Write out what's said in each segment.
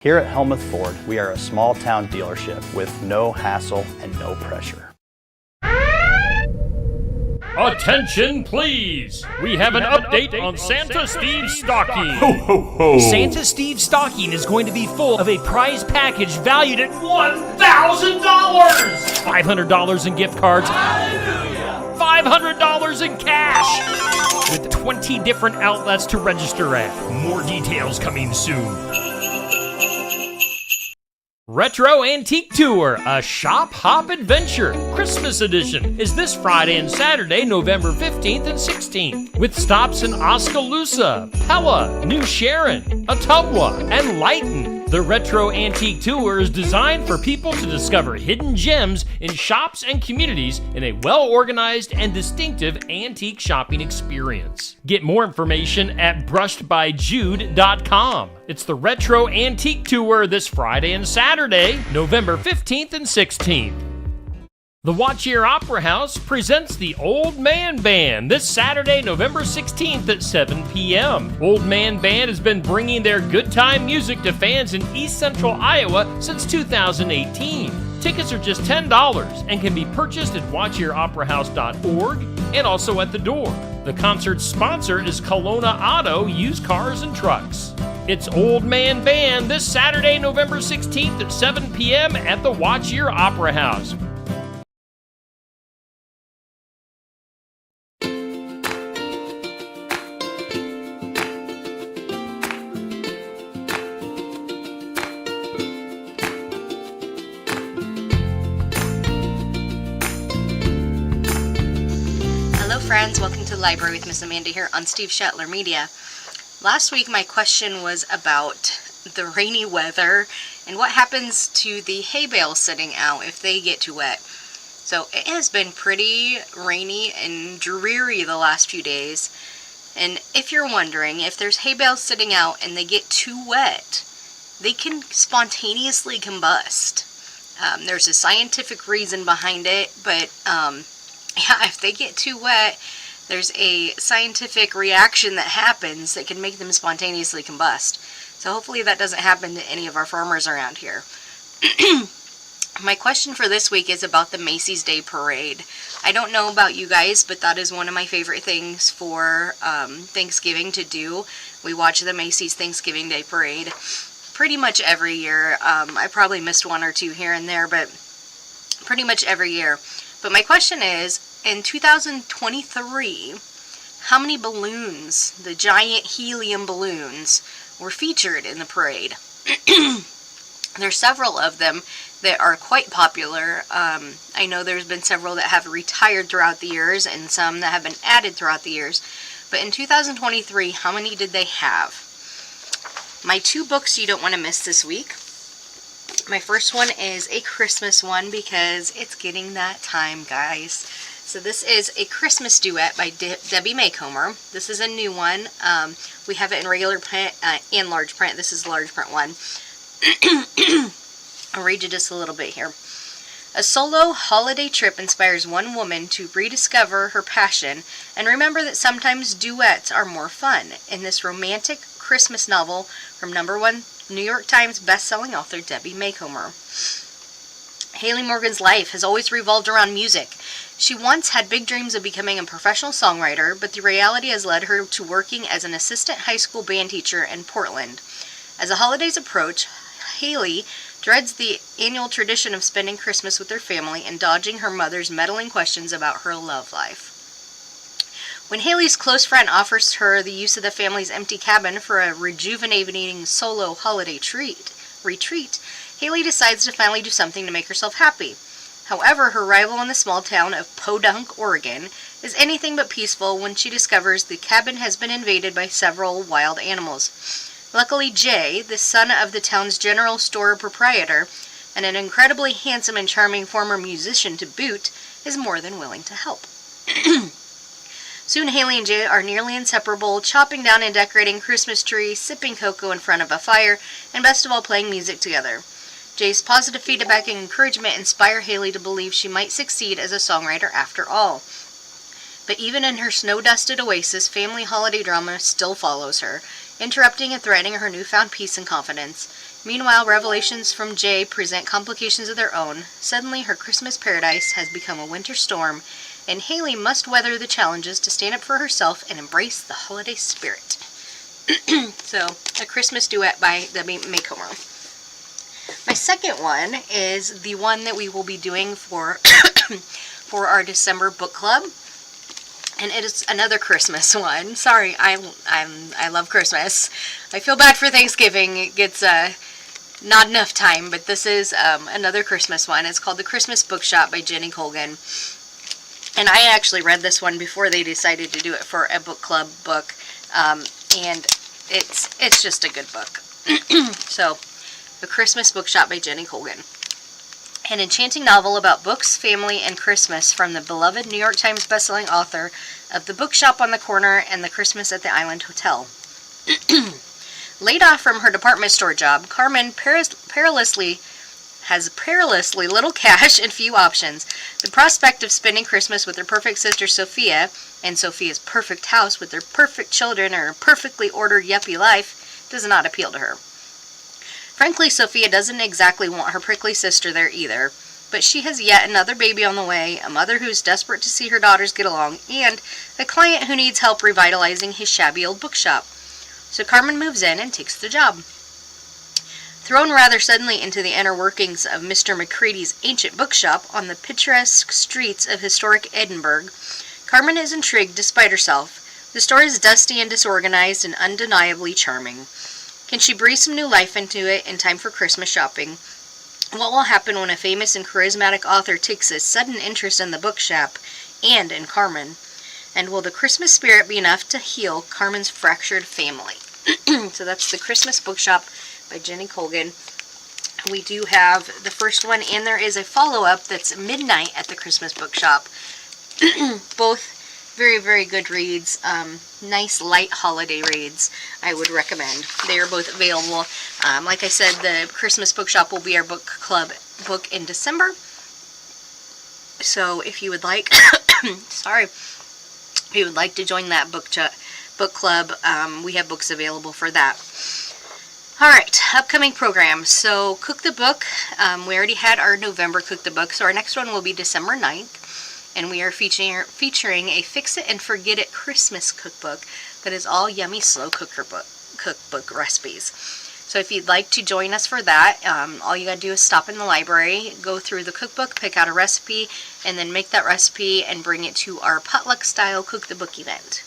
Here at Helmuth Ford, we are a small town dealership with no hassle and no pressure. Attention, please! We have an update on Santa Steve's stocking. Ho, ho, ho! Santa Steve's stocking is going to be full of a prize package valued at $1,000! $500 in gift cards. Hallelujah! $500 in cash! With 20 different outlets to register at. More details coming soon. Retro Antique Tour, a shop hop adventure, Christmas edition, is this Friday and Saturday, November 15th and 16th, with stops in Oskaloosa, Pella, New Sharon, Ottumwa, and Lighton. The Retro Antique Tour is designed for people to discover hidden gems in shops and communities in a well-organized and distinctive antique shopping experience. Get more information at brushedbyjude.com. It's the Retro Antique Tour this Friday and Saturday, November 15th and 16th. The Watch Here Opera House presents the Old Man Band this Saturday, November 16th at 7 p.m. Old Man Band has been bringing their good time music to fans in East Central Iowa since 2018. Tickets are just $10 and can be purchased at watchhereoperahouse.org and also at the door. The concert's sponsor is Kelowna Auto Used Cars and Trucks. It's Old Man Band this Saturday, November 16th at 7 p.m. at the Watch Here Opera House. Friends, welcome to the library with Miss Amanda here on Steve Shetler Media. Last week my question was about the rainy weather and what happens to the hay bales sitting out if they get too wet. So it has been pretty rainy and dreary the last few days, and if you're wondering, if there's hay bales sitting out and they get too wet, they can spontaneously combust. There's a scientific reason behind it, but yeah, if they get too wet, there's a scientific reaction that happens that can make them spontaneously combust. So hopefully that doesn't happen to any of our farmers around here. My question for this week is about the Macy's Day Parade. I don't know about you guys, but that is one of my favorite things for Thanksgiving to do. We watch the Macy's Thanksgiving Day Parade pretty much every year. I probably missed one or two here and there, but pretty much every year. But my question is, in 2023, how many balloons, the giant helium balloons, were featured in the parade? There's several of them that are quite popular. I know there's been several that have retired throughout the years and some that have been added throughout the years. But in 2023, how many did they have? My two books you don't want to miss this week. My first one is a Christmas one because it's getting that time, guys. So this is A Christmas Duet by Debbie Macomber. This is a new one. We have it in regular print and large print. This is the large print one. I'll read you just a little bit here. A solo holiday trip inspires one woman to rediscover her passion and remember that sometimes duets are more fun. In this romantic Christmas novel from #1 New York Times best-selling author Debbie Macomber. Haley Morgan's life has always revolved around music. She once had big dreams of becoming a professional songwriter, but the reality has led her to working as an assistant high school band teacher in Portland. As the holidays approach, Haley dreads the annual tradition of spending Christmas with her family and dodging her mother's meddling questions about her love life. When Haley's close friend offers her the use of the family's empty cabin for a rejuvenating solo holiday retreat, Haley decides to finally do something to make herself happy. However, her rival in the small town of Podunk, Oregon, is anything but peaceful when she discovers the cabin has been invaded by several wild animals. Luckily, Jay, the son of the town's general store proprietor, and an incredibly handsome and charming former musician to boot, is more than willing to help. Soon Haley and Jay are nearly inseparable, chopping down and decorating Christmas trees, sipping cocoa in front of a fire, and best of all, playing music together. Jay's positive feedback and encouragement inspire Haley to believe she might succeed as a songwriter after all. But even in her snow-dusted oasis, family holiday drama still follows her. interrupting and threatening her newfound peace and confidence. Meanwhile, revelations from Jay present complications of their own. Suddenly, her Christmas paradise has become a winter storm, and Haley must weather the challenges to stand up for herself and embrace the holiday spirit. So, a Christmas duet by the Maycomber. My second one is the one that we will be doing for for our December book club, and it is another Christmas one. Sorry, I love Christmas. I feel bad for Thanksgiving. It gets not enough time, but this is another Christmas one. It's called The Christmas Bookshop by Jenny Colgan. And I actually read this one before they decided to do it for a book club book, and it's just a good book. So, The Christmas Bookshop by Jenny Colgan. An enchanting novel about books, family, and Christmas from the beloved New York Times bestselling author of The Bookshop on the Corner and The Christmas at the Island Hotel. Laid off from her department store job, Carmen perilously little cash and few options. The prospect of spending Christmas with her perfect sister Sophia, and Sophia's perfect house with their perfect children or a perfectly ordered yuppie life, does not appeal to her. Frankly, Sophia doesn't exactly want her prickly sister there either, but she has yet another baby on the way, a mother who's desperate to see her daughters get along, and a client who needs help revitalizing his shabby old bookshop. So Carmen moves in and takes the job. Thrown rather suddenly into the inner workings of Mr. McCready's ancient bookshop on the picturesque streets of historic Edinburgh, Carmen is intrigued despite herself. The store is dusty and disorganized and undeniably charming. Can she breathe some new life into it in time for Christmas shopping? What will happen when a famous and charismatic author takes a sudden interest in the bookshop and in Carmen? And will the Christmas spirit be enough to heal Carmen's fractured family? So that's The Christmas Bookshop by Jenny Colgan. We do have the first one, and there is a follow-up that's Midnight at the Christmas Bookshop. Both very, very good reads. Nice, light holiday reads, I would recommend. They are both available. Like I said, the Christmas Bookshop will be our book club book in December. So if you would like, if you would like to join that book club, we have books available for that. Alright, upcoming programs. So, Cook the Book. We already had our November Cook the Book, so our next one will be December 9th. And we are featuring a Fix It and Forget It Christmas cookbook that is all yummy slow cookbook recipes. So if you'd like to join us for that, all you gotta do is stop in the library, go through the cookbook, pick out a recipe, and then make that recipe and bring it to our potluck style Cook the Book event.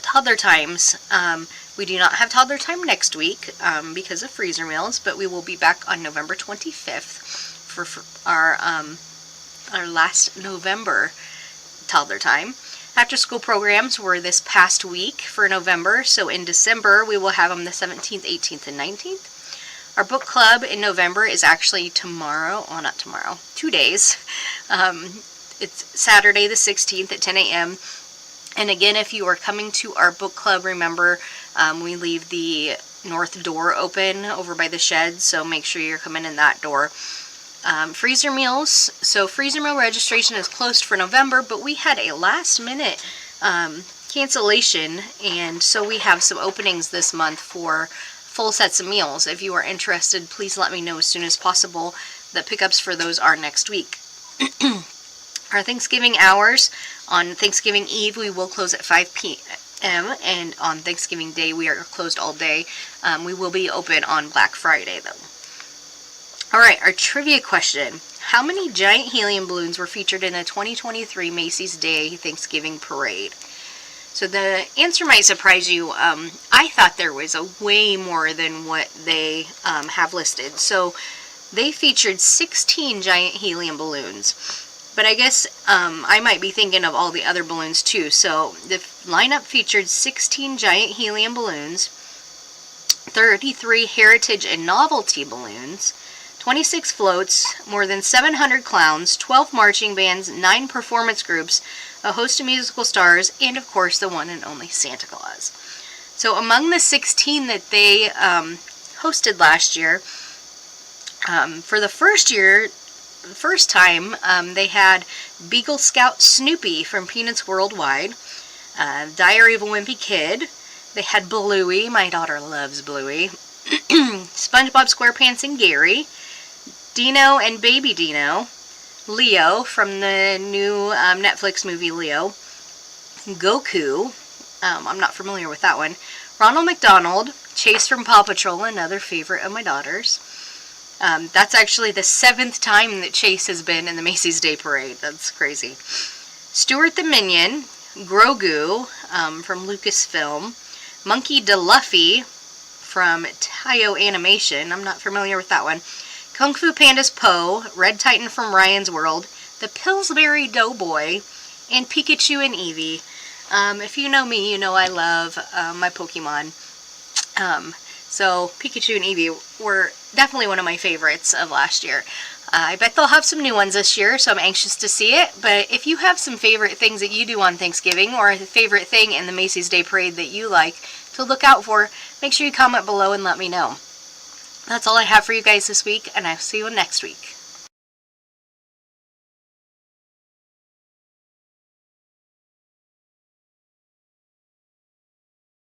Toddler times. We do not have toddler time next week because of freezer meals, but we will be back on November 25th for our last November toddler time. After school programs were this past week for November, so in December we will have them the 17th, 18th, and 19th. Our book club in November is actually tomorrow, well not tomorrow, 2 days. It's Saturday the 16th at 10 a.m. And again, if you are coming to our book club, remember we leave the north door open over by the shed, so make sure you're coming in that door. Freezer meals. So freezer meal registration is closed for November, but we had a last minute cancellation, and so we have some openings this month for full sets of meals. If you are interested, please let me know as soon as possible. The pickups for those are next week. Our Thanksgiving hours. On Thanksgiving Eve, we will close at 5 p.m. and on Thanksgiving Day, we are closed all day. We will be open on Black Friday, though. Alright, our trivia question. How many giant helium balloons were featured in the 2023 Macy's Day Thanksgiving Parade? So the answer might surprise you. I thought there was a way more than what they have listed. So they featured 16 giant helium balloons. But I guess I might be thinking of all the other balloons too. So the lineup featured 16 giant helium balloons, 33 heritage and novelty balloons, 26 floats, more than 700 clowns, 12 marching bands, 9 performance groups, a host of musical stars, and of course the one and only Santa Claus. So among the 16 that they hosted last year, for the first time, they had Beagle Scout Snoopy from Peanuts Worldwide, Diary of a Wimpy Kid, They had Bluey. My daughter loves Bluey. SpongeBob SquarePants and Gary. Dino and Baby Dino. Leo from the new Netflix movie Leo. Goku. I'm not familiar with that one. Ronald McDonald. Chase from Paw Patrol, another favorite of my daughter's. That's actually the 7th time that Chase has been in the Macy's Day Parade. That's crazy. Stuart the Minion. Grogu from Lucasfilm. Monkey DeLuffy from Tayo Animation. I'm not familiar with that one. Kung Fu Panda's Poe. Red Titan from Ryan's World. The Pillsbury Doughboy. And Pikachu and Eevee. If you know me, you know I love my Pokemon. So Pikachu and Eevee were definitely one of my favorites of last year. I bet they'll have some new ones this year, so I'm anxious to see it. But if you have some favorite things that you do on Thanksgiving, or a favorite thing in the Macy's Day Parade that you like to look out for, make sure you comment below and let me know. That's all I have for you guys this week, and I'll see you next week.